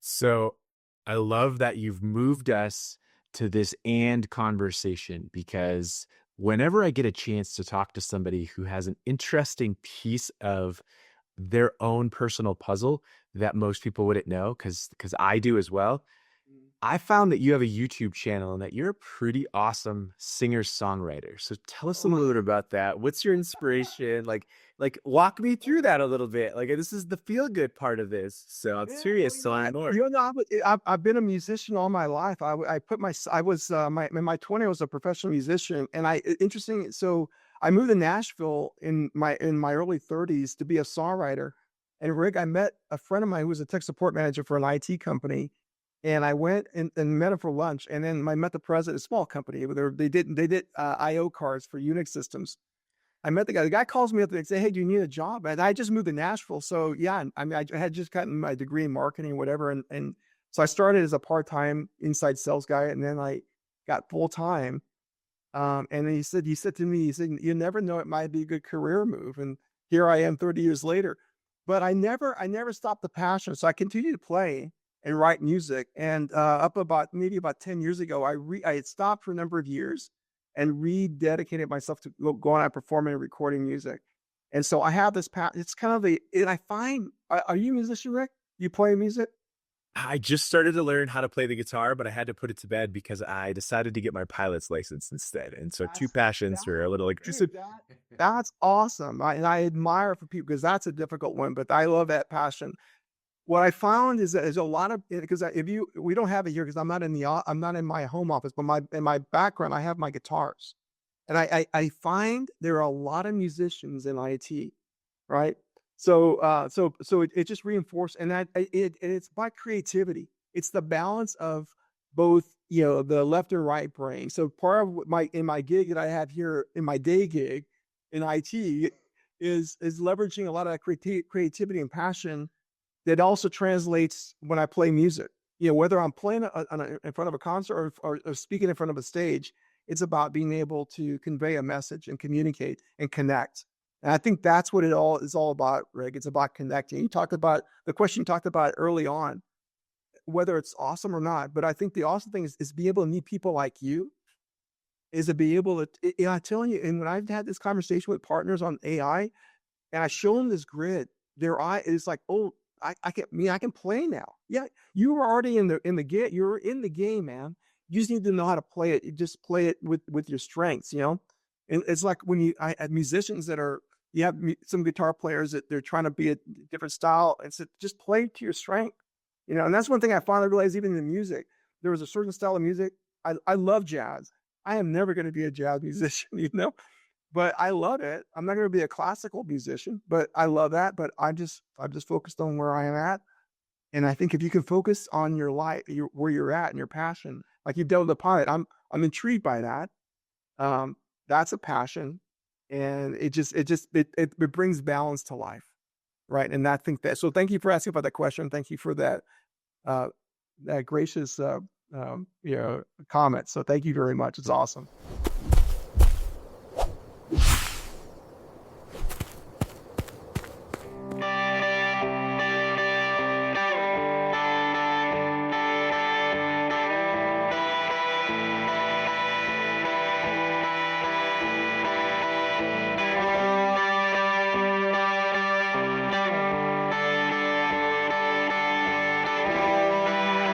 So I love that you've moved us to this and conversation because whenever I get a chance to talk to somebody who has an interesting piece of their own personal puzzle that most people wouldn't know, because I do as well. Mm. I found that you have a YouTube channel and that you're a pretty awesome singer-songwriter. So tell us a Oh, little bit about that. What's your inspiration? Like walk me through that a little bit. Like this is the feel good part of this. So I'm yeah, well, curious to learn more. I've been a musician all my life. I put my I was, in my 20s, I was a professional musician, and interesting, so I moved to Nashville in my early 30s to be a songwriter, and Rick, I met a friend of mine who was a tech support manager for an IT company, and I went and met him for lunch, and then I met the president, a small company, but they did, IO cards for Unix systems. I met the guy. The guy calls me up and say, "Hey, do you need a job?" And I just moved to Nashville, so yeah. I mean, I had just gotten my degree in marketing, or whatever, and so I started as a part-time inside sales guy, and then I got full time. And then he said to me, he said, "You never know, it might be a good career move." And here I am, 30 years later. But I never stopped the passion, so I continued to play and write music. And up about maybe about 10 years ago, I had stopped for a number of years and rededicated myself to going out performing and recording music. And so I have this It's kind of the and I find are you a musician, Rick? You play music? I just started to learn how to play the guitar, but I had to put it to bed because I decided to get my pilot's license instead. And so two That's passions were a that little like just a dude, that's awesome. And I admire for people because that's a difficult one, but I love that passion. What I found is that there's a lot of because if you we don't have it here because I'm not in my home office, but in my background I have my guitars, and I find there are a lot of musicians in IT, right? So it just reinforced, and and it's about creativity. It's the balance of both, the left and right brain. So part of what my gig that I have here in my day gig in IT is leveraging a lot of that creativity and passion that also translates when I play music. Whether I'm playing in front of a concert or speaking in front of a stage, it's about being able to convey a message and communicate and connect. And I think that's what it all is all about, Rick. It's about connecting. You talked about the question you talked about early on, whether it's awesome or not. But I think the awesome thing is be able to meet people like you, is to be able to, I'm telling you, and when I've had this conversation with partners on AI, and I show them this grid, their eye is like, "Oh, I can play now." Yeah, you were already in the game. You're in the game, man. You just need to know how to play it. You just play it with your strengths. And it's like when I have musicians that are you have some guitar players that they're trying to be a different style, and so just play to your strength. And that's one thing I finally realized even in the music. There was a certain style of music. I love jazz. I am never going to be a jazz musician, but I love it. I'm not gonna be a classical musician, but I love that, but I'm just focused on where I am at, and I think if you can focus on your life, where you're at and your passion, like you've done with the pilot, I'm intrigued by that. Um, that's a passion, and it brings balance to life, right? And I think that so thank you for asking about that question. Thank you for uh, that gracious, comment. So thank you very much. It's awesome.